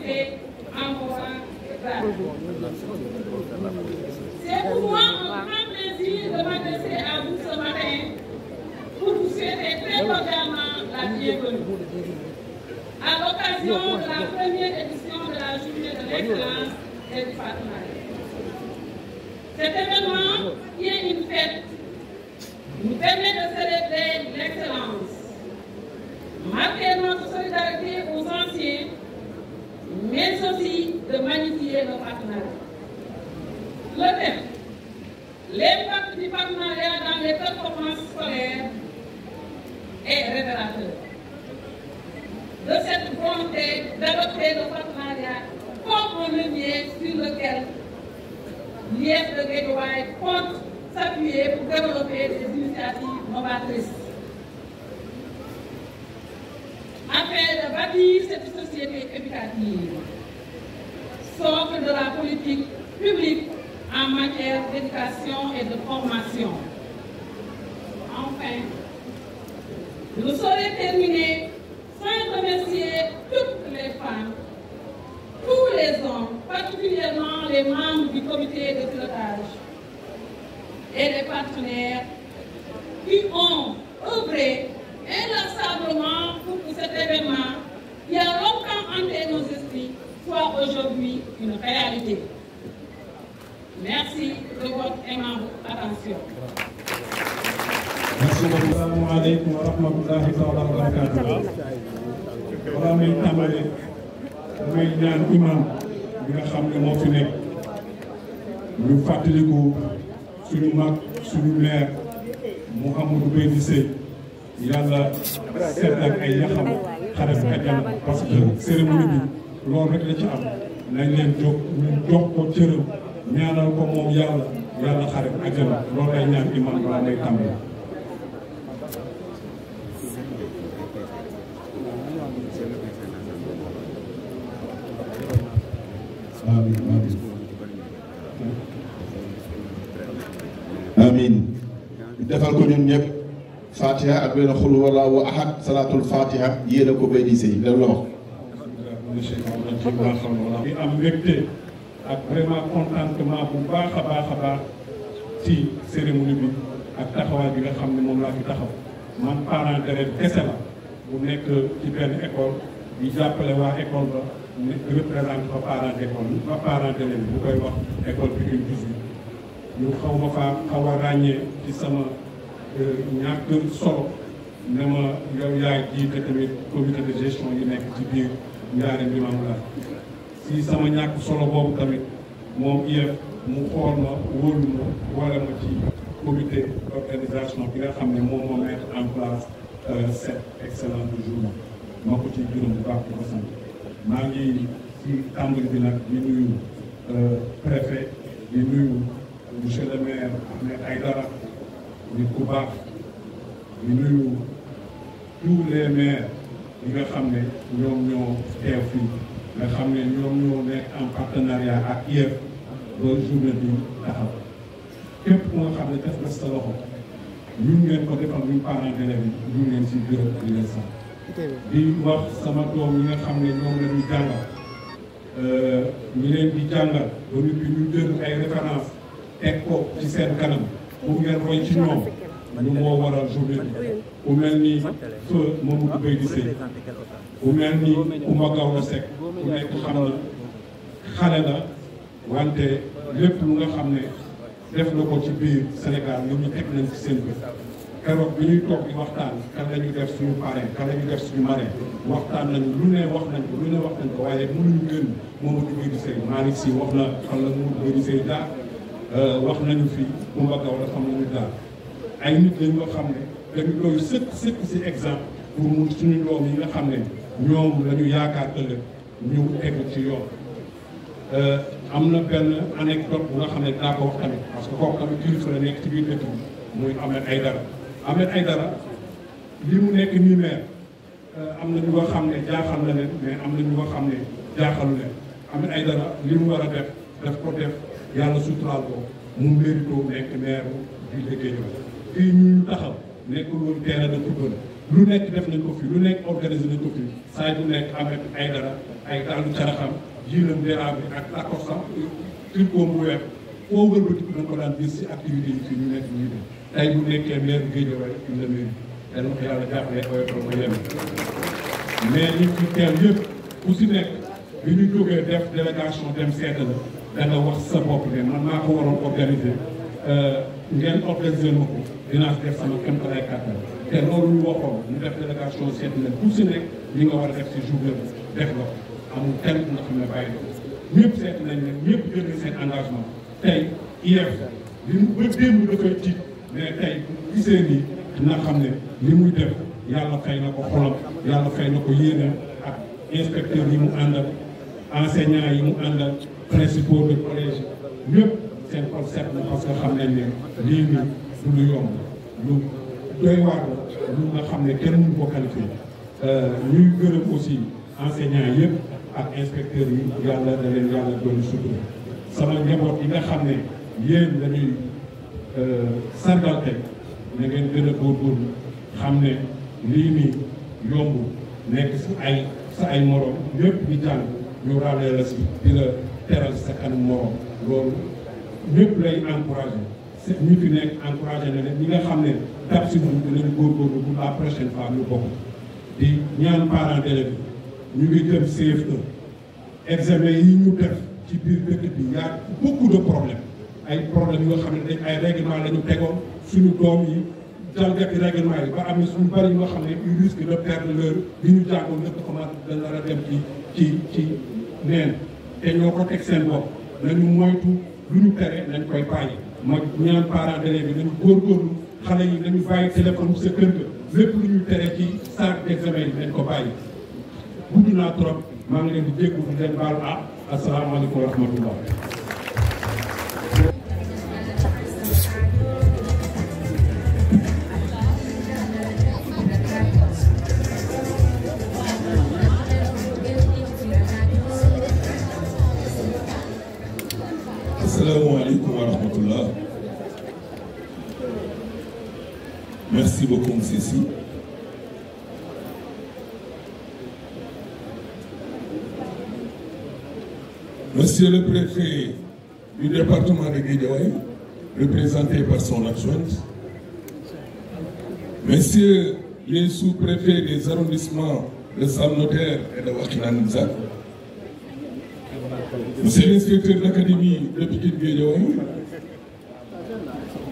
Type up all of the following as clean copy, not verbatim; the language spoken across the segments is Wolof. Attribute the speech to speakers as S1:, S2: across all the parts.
S1: été envoie grave. C'est pour moi un grand plaisir de m'adresser à vous ce matin pour vous souhaiter très cordialement la bienvenue. À l'occasion de la première édition de la Journée de l'excellence et du partenariat. Cet événement, qui est une fête, nous permet de célébrer l'excellence, marquer notre solidarité aux anciens, mais aussi de magnifier nos partenariats. Le thème, l'impact du partenariat dans les performances scolaires est révélateur de cette volonté d'adopter le partenariat comme un levier sur lequel l'IEF de Guédiawaye compte s'appuyer pour développer des initiatives novatrices. Afin de bâtir cette société éducative, socle de la politique publique en matière d'éducation et de formation. Enfin, je ne saurais terminer sans remercier toutes les femmes, tous les hommes, particulièrement les membres du comité de pilotage et les partenaires qui ont œuvré inlassablement pour que cet événement, qui a longtemps hanté nos esprits, soit aujourd'hui une réalité. Merci de votre aimable attention.
S2: Merci beaucoup. Assalamu alaikum wa rahmatullahi wa barakatuh. Balaa may tàmbale damay ñaan imam bi nga xam ne moo fi nekk ñu fàttaliku suñu mag suñu maire Mouhamadou Beydi Seye yàlla seet ak ay yaxam xare bu àjjana parce que cérémonie bi loolu rek la ci am nañ leen jóg ñu jox ko cëram ñaanal ko moom yàlla xare bu àjjana loolu lay ñaan imam balaa may tàmbale.
S3: amin defal ko ñun ñëpp fatiha ak benn xul wallahu ahad salatul fatiha yéena ko Beydi Seye loolu la wax
S2: di am mbégte ak vraiment contentement bu baax a baax ci cérémonie bi ak taxawaay bi nga xam ne moom laa fi taxaw man parent d'élève kese la bu nekk ci benn école di jàppale waa école ba représente fa parent d'école ba parent d'élève bu koy wax école Pikine 18 ñu xaw ma faa xaw a ràññee ci sama ñàkk solo ne ma yow yaay jiite tamit comité de gestion yi nekk ci biir Ndiarème Limamoulaye si sama ñàkk solo boobu tamit moom IEF mu xool ma wóolu ma wala ma ci comité d'organisation bi nga xam ne moom moo mettre en place cette excellente journée ma ko ci juróom bu baax di ko sant maa ngi ci tàmbali bi nag di nuyu préfet di nuyu monsieur le maire Ahmed Aïdara nit ku baax di nuyu tous les maires yi nga xam ne ñoom ñoo teew fii nga xam ne ñoom ñoo nekk en partenariat ak IEF ba journée bi taxaw képp ku nga xam ne def na sa loxo ñun ngeen ko defal ñun parents d'élèves yi ñu ngeen si gërëm di leen sant di wax sama doom yi nga xam ne ñoom la ñu jàngal ñu leen di jàngal ba nit bi ñu jël ay référence teg ko ci seen kanam pour ngeen roy ci ñoom ñu moo waral journée bi ku mel ni feu Mamadou Beydi Seye ku mel ni Oumba Gawlo Seck ku nekk xam na xale la wante lépp lu nga xam ne def na ko ci biir Sénégal nit ñi teg nañ ci seen bët keroog bi ñuy toog di waxtaan kan la ñu def suñu parrain kan la ñu def suñu marraine waxtaan nañu lu ne wax nañ ko waaye mënuñu gën Mamadou Beydi Seye Malick Sy wax na fan la Mamadou Beydi Seye jaar wax nañu fi Oumba Gawlo xam nañu daal ay nit lañ nga xam ne dañu doy sëkk si exemple pour mu suñu doom yi nga xam ne ñoom la ñu yaakaar ëllëg ñu egg ci yoon. am na benn anecdote bu nga xam ne dinaa ko wax tamit parce que kooku tamit kilifa la nekk ci biir dëkk bi muy Ahmed Aïdara li mu nekk nii maire am na ñu nga xam ne jaaxal na leen mais am na ñu nga xam ne jaaxalu leen Ahmed Aïdara li mu war a def daf ko def yàlla suturaal ko mu mérito nekk maire bi liggéey fii ñu taxaw nekkul woon terrain de football lu nekk def nañ ko fi lu nekk organisé nañ ko fi saa bu nekk avec ay dara ay daalu caraxam jiinam déraa bi ak lakosam tricot bu weex foo wëlbatiku da nga ko daan gis si activité yi fii ñu nekk ñuy def tey bu nekkee maire Guédiawaye une la mairie dana ko yàlla jàppale oyofal ma yem mais ñi fi teel yëpp ku si nekk bi ñu jógee def délégation dem seeta la da nga wax sa bopp ne man maa ko waroon organiser ngeen organiser ma ko dinaa def sama kéemtalaay kàttan te loolu ñu waxoon ñu def délégation seeti la ku si nekk li nga war a def si journée bi def la ko amul kenn nga xam ne bàyyi ko ñëpp seet nañ ne ñëpp jël nañ seen engagement tey IEF li mu ba démb dafay tiit mais tey gisee nii dina xam ne li muy def yàlla fay na ko xolam yàlla fay na ko yéene ak inspecteurs yi mu àndal enseignants yi mu àndal principaux de collège ñëpp seen xol seet na parce que xam nañ ne lii nii du lu yomb lu doy waar la lu nga xam ne kenn mënu ko qualifié ñuy gërëm aussi enseignants yëpp ak inspecteurs yi yàlla da leen yàlla doon sutura sama njaboot yi nga xam ne yéen dañuy sargal tey na ngeen gën a góorgóorlu xam ne lii nii yomb nekk sa ay morom ñëpp di jàng ñu ràllee la si di la teral sa kanam morom loolu ñëpp lay encouragé ñu fi nekk encouragé na leen ñi nga xam ne dab si ñun dinañ góorgóorlu pour la prochaine fois ñu bokk di ñaan parents d'élèves ñu ngi jëm CFE examen yi ñu def ci biir dëkk bi y a beaucoup de problèmes ay problèmes yoo xam ne dañ ay règlement la ñu tegoon suñu doom yi jalgati règlement yi ba am na suñu bari yoo xam ne ils risquent de perdre leur li ñu jàngoon lépp commencé da nar a dem ci neen te ñoo ko teg seen bopp nañu moytu lu ñu tere nañ koy bàyyi ma ñaan parents d'élèves yi nañu góorgóorlu xale yi nañu bàyyi téléphone sa kër ga lépp lu ñu tere ci salle d'examen yi nañ ko bàyyi gudd naa trop maa ngi leen di jéggu di leen baal asalaamaaleykum wa rahmatullah.
S4: Asalaamaaleykum wa rahmatullah. Merci beaucoup, monsieur Sy. Monsieur le préfet du département de Guédiawaye, représenté par son adjointe, messieurs les sous-préfets des arrondissements de Sam Notaire et de Wakhinane Nimzatt, monsieur l'inspecteur d'académie de Pikine Guédiawaye,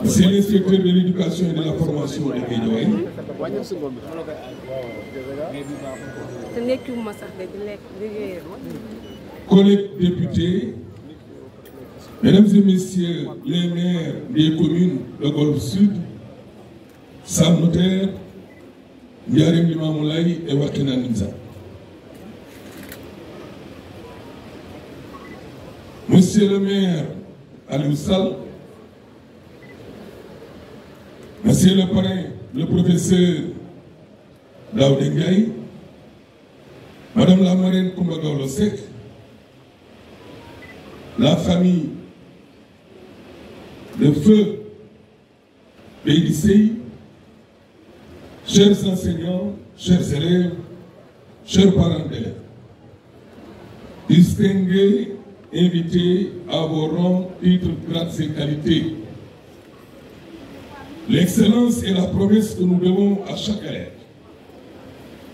S4: monsieur l'inspecteur de l'éducation et de la formation de Guédiawaye, collègues députés, mesdames et messieurs les maires des communes de Golfe Sud, Sam Notaire, Ndiarème Limamoulaye et Wakhinane Nimzatt. Monsieur le maire Aliou Sall, monsieur le parrain, le professeur Daouda Ndiaye, madame la marraine Coumba Gawlo Seck, la famille de feu Beydi Sey, chers enseignants, chers élèves, chers parents d'élèves, distingués invités à vos rangs, titres, grades et qualités. L'excellence est la promesse que nous devons à chaque élève.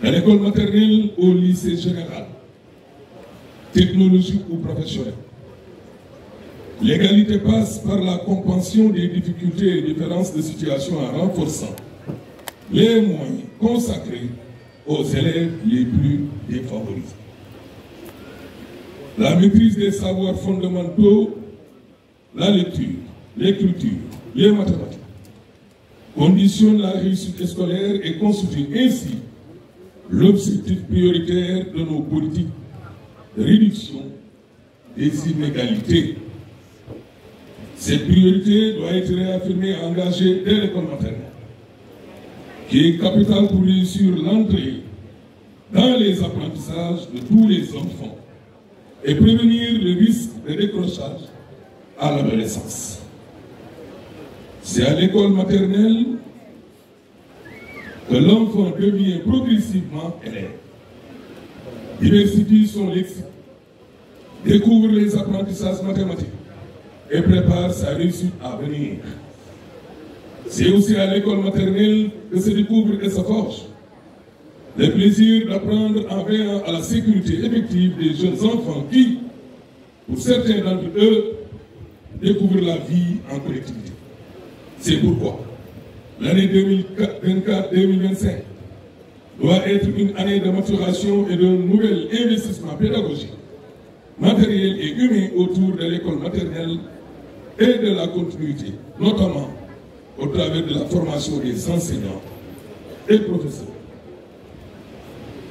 S4: De l'école maternelle au lycée général, technologique ou professionnel. L'égalité passe par la compréhension des difficultés et différences de situation en renforçant les moyens consacrés aux élèves les plus défavorisés. La maîtrise des savoirs fondamentaux, la lecture, l'écriture, les mathématiques, conditionne la réussite scolaire et constitue ainsi l'objectif prioritaire de nos politiques de réduction des inégalités. Cette priorité doit être réaffirmée et engagée dès l'école maternelle, qui est capitale pour réussir l'entrée dans les apprentissages de tous les enfants et prévenir le risque de décrochage à l'adolescence. C'est à l'école maternelle que l'enfant devient progressivement élève, diversifie son lexique, découvre les apprentissages mathématiques et prépare sa réussite à venir. C'est aussi à l'école maternelle que se découvre et se forge le plaisir d'apprendre en veillant à la sécurité effective des jeunes enfants qui, pour certains d'entre eux, découvrent la vie en collectivité. C'est pourquoi l'année 2024-2025 doit être une année de maturation et de nouvel investissement pédagogique, matériel et humain autour de l'école maternelle et de la continuité, notamment au travers de la formation des enseignants et professeurs.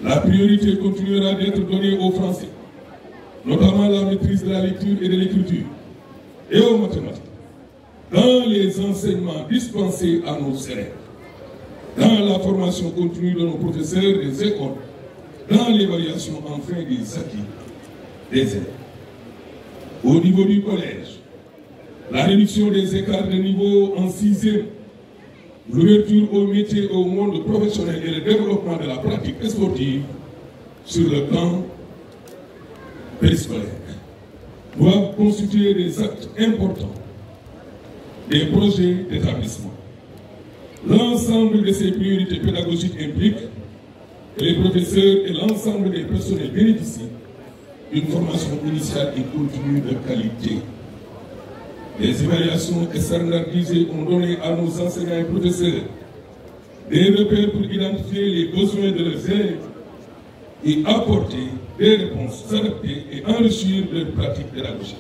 S4: La priorité continuera d'être donnée aux Français, notamment la maîtrise de la lecture et de l'écriture, et aux mathématiques, dans les enseignements dispensés à nos élèves, dans la formation continue de nos professeurs des écoles, dans l'évaluation enfin des acquis des élèves. Au niveau du collège, la réduction des écarts de niveau en 6e, l'ouverture aux métiers au monde professionnel et le développement de la pratique sportive sur le plan périscolaire doivent constituer des actes importants des projets d'établissement. L'ensemble de ces priorités pédagogiques implique que les professeurs et l'ensemble des personnels bénéficient d'une formation initiale et continue de qualité. Les évaluations standardisées ont donné à nos enseignants et professeurs des repères pour identifier les besoins de leurs élèves et apporter des réponses adaptées et enrichir leurs pratiques pédagogiques.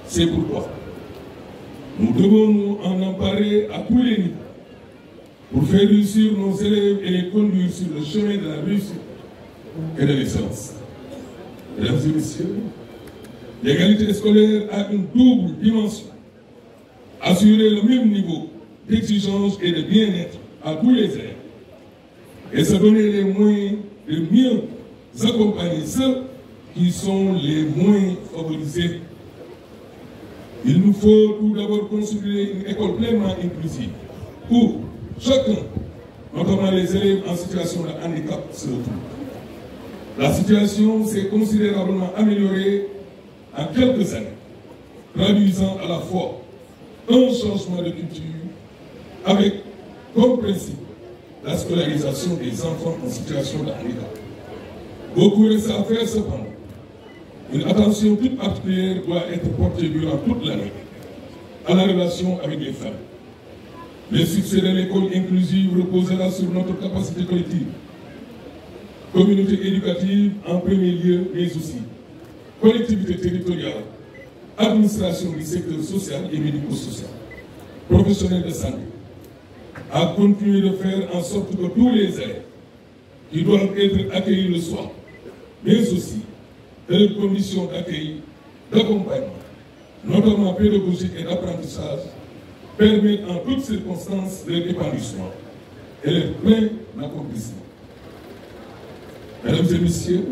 S4: C'est pourquoi nous devons nous en emparer à tous les niveaux pour faire réussir nos élèves et les conduire sur le chemin de la réussite et de l'excellence. Mesdames et messieurs, l'égalité scolaire a une double dimension. Assurer le même niveau d'exigence et de bien-être à tous les élèves et se donner les moyens de mieux accompagner ceux qui sont les moins favorisés. Il nous faut tout d'abord construire une école pleinement inclusive où chacun, notamment les élèves en situation de handicap, se retrouve. La situation s'est considérablement améliorée en quelques années, traduisant à la fois un changement de culture avec comme principe la scolarisation des enfants en situation de handicap. Beaucoup reste à faire cependant. Une attention toute particulière doit être portée durant toute l'année à la relation avec les femmes. Le succès de l'école inclusive reposera sur notre capacité collective, communauté éducative en premier lieu, mais aussi collectivité territoriale, administration du secteur social et médico-social, professionnels de santé, à continuer de faire en sorte que tous les élèves qui doivent être accueillis le soir, mais aussi de leurs conditions d'accueil, d'accompagnement, notamment pédagogique et d'apprentissage, permettent en toutes circonstances leur épanouissement et leur plein accomplissement. Mesdames et messieurs,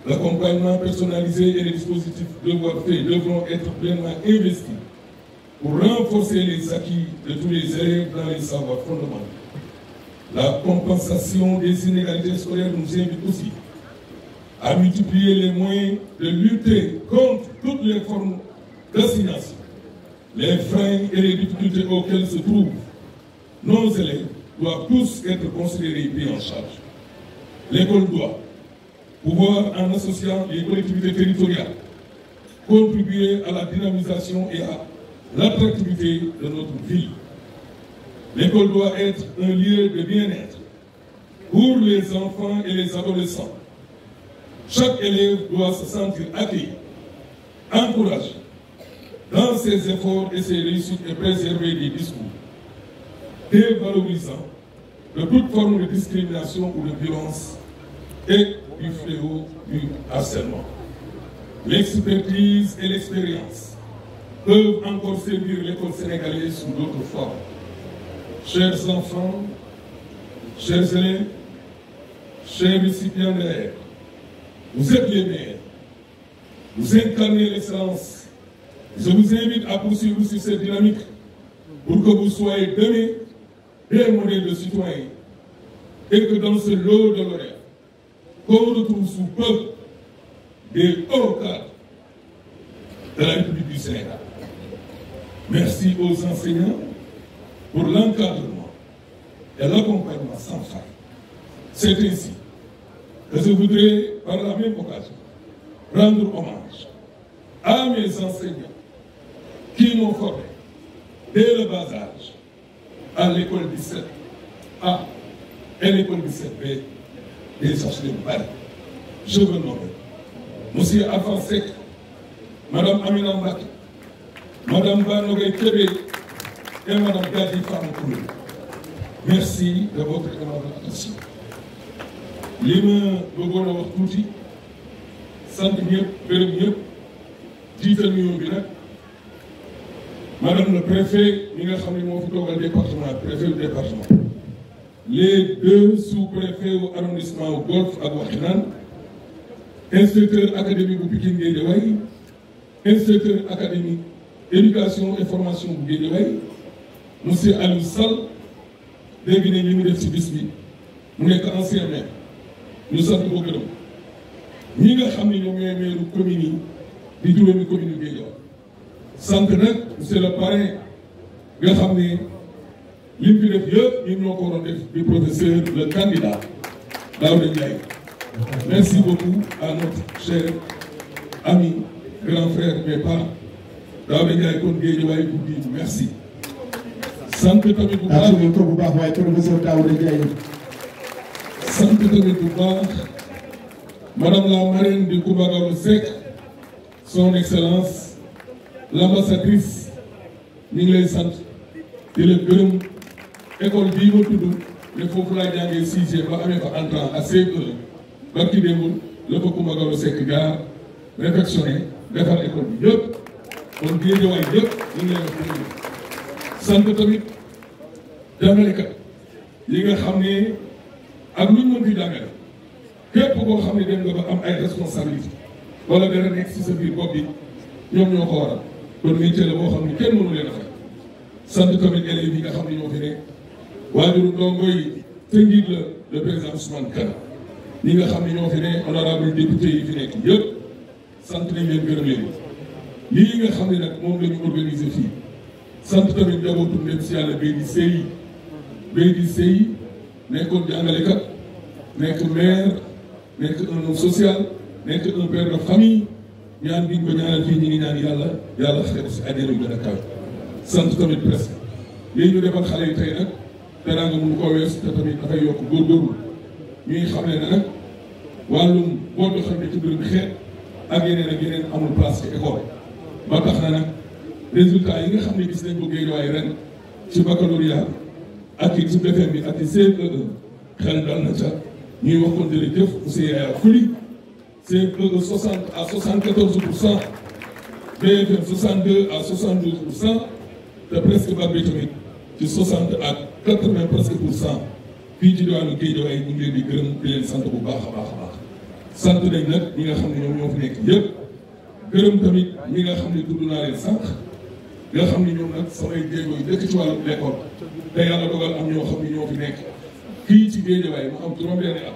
S4: l'accompagnement personnalisé et les dispositifs devoirs faits devront être pleinement investis pour renforcer les acquis de tous les élèves dans les savoirs fondamentaux. La compensation des inégalités scolaires nous invite aussi à multiplier les moyens de lutter contre toutes les formes d'assignation, les freins et les difficultés auxquelles se trouvent nos élèves doivent tous être considérés et pris en charge. L'école doit pouvoir, en associant les collectivités territoriales, contribuer à la dynamisation et à l'attractivité de notre ville. L'école doit être un lieu de bien-être pour les enfants et les adolescents. Chaque élève doit se sentir accueilli, encouragé dans ses efforts et ses réussites et préserver des discours dévalorisants de toute forme de discrimination ou de violence et du fléau du harcèlement. L'expertise et l'expérience peuvent encore servir l'école sénégalaise sous d'autres formes. Chers enfants, chers élèves, chers récipiendaires, vous êtes les meilleurs, vous incarnez l'excellence. Je vous invite à poursuivre sur cette dynamique pour que vous soyez demain des modèles de citoyens et que dans ce lot de lauréats, qu'on retrouve sous peu des hauts cadres de la République du Sénégal. Merci aux enseignants pour l'encadrement et l'accompagnement sans faille. C'est ainsi que je voudrais, par la même occasion, rendre hommage à mes enseignants qui m'ont formé dès le bas âge à l'école 17A et l'école 17B des HLM Paris. Je veux nommer Monsieur Alpha Seck, Madame Amina Mbaki, Madame Banogay Kébé et Madame Gadi Famokoulou. Merci de votre aimable attention. li ma bëggoon a wax tuuti sant ñëpp gërëm ñëpp jiital nuyoo bi nag madame le préfet mi nga xam ne moo fi toogal département préfet du département les deux sous-préfets au arrondissement au Golf ak Wakhinane inspecteur académique bu Pikine Guédiawaye inspecteur académique éducation et formation bu Guédiawaye monsieur Aliou Sall dégg nañ li mu def ci bis bi mu nekk ancien maire ñu sant ko gërëm ñi nga xam ne ñoom ñooy maire commune yi di juróomi commune yu Guédiawaye sant nag monsieur le parrain nga xam ne li mu fi def yëpp ñun ñoo ko waroon def di professeur le candidat Daouda Ndiaye. Merci beaucoup à notre cher ami grand frère mais pas Daouda Ndiaye kon Guédiawaye bu di merci. sant tamit bu baax
S3: waaye professeur Daouda Ndiaye.
S4: sant tamit bu baax madame la marraine de Coumba Gawlo Seck son excellence l'ambassadrice ñu ngi lay sant di la gërëm école bii ma tudd ne foofu laa jàngee sixième ba amee fa entrant à CE1 ba ki démul la ko Coumba Gawlo Seck jaar réfectionné defar école bi yëpp kon Guédiawaye yëpp ñu ngi lay wax sant tamit jàngalekat yi nga xam ne ak lu ñu mën fi jàngale képp koo xam ne dem nga ba am ay responsabilité wala dara nekk ci sa biir bopp bi ñoom ñoo ko waral kon métier la boo xam ne kenn mënu leen a fay sant tamit élèves yi nga xam ne ñoo fi nekk waajuru ndongo yi te njiit la le président Ousmane Kane ñi nga xam ne ñoo fi ne honorable député yi fi nekk yëpp sant nañ leen gërëm leen lii nga xam ne nag moom la ñu organiser fii sant tamit njabootu ndem si yàlla bay di sëy nekkoon jàngalekat nekk maire nekk un homme social nekk un père de famille ñaan bi ñu ko ñaanal fii ñu ngi ñaan yàlla xeetu si àjjana yu gën a kaw sant tamit presque lii ñu defal xale yi tey nag teraanga mënu koo wees te tamit dafay yokk góorgóorlu ñuy xam ne nag wàllum boo doxal ne ci mbirum xeet ak yeneen amul place ci école ba tax na nag résultat yi nga xam ne gis nañ ko Guédiawaye ren ci baccalauréat ak ci BFEM bi ak ci CE1 xel dal na ca ñuy wax kon jërëjëf monsieur Yaya Coly CE1 60 à 74%, BFM 62 à 72%, te presque bac bi tamit ci 60 à 80 presque %. fii ci diwaanu Guédiawaye ñu ngi leen di gërëm di leen sant bu baax a baax a baax sant nañ nag ñi nga xam ne ñoom ñoo fi nekk yëpp gërëm tamit ñi nga xam ne tudd naa leen sànq nga xam ne ñoom nag samay jéego yi dëkk ci wàllu l'école te yàlla dogal am ñoo xam ne ñoo fi nekk fii ci Guédiawaye mu am juróom-benni at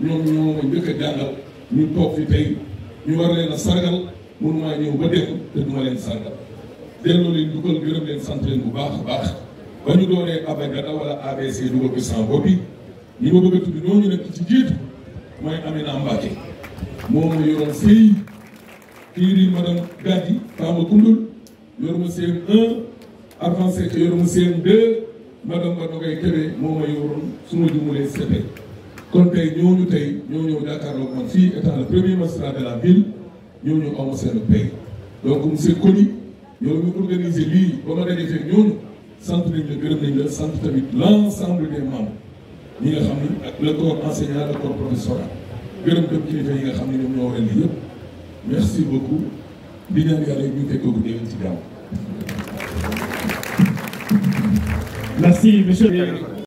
S4: ñoom ñoo ma njëkk a jàngal ñu toog fi tey ñu war leen a sargal mënumaa ñëw ba dem te duma leen sargal delloo leen dugal gërëm leen sant leen bu baax a baax ba ñu doonee abagada wala ABC dugal ko sans boppi ñi ma bëgg a tudd ñooñu nekk ci jiitu mooy Amina Mbacke moom ma yoroon sëy kii di madame Gadji Fama Koundoul yoruma CM1 avancé que yoruma CM2 madame Badogay Kébé moom ma yoroon su ma jumulee CP kon tey ñoo ñëw jàkkaarloo man fii étant le premier magistrat de la ville ñooñu aw ma seen pay donc monsieur Coly yow ñu organiser lii ba ma dajee fekk ñooñu sant nañ la gërëm nañ la sant tamit l'ensemble des membres ñi nga xam ni ak le corps enseignant le corps professoral gërëm tam kilifa yi nga xam ne ñoom ñoo war a lii yëpp merci beaucoup di ñaan yàlla ñu fekk ko déwén ci jàmm.
S5: Merci monsieur.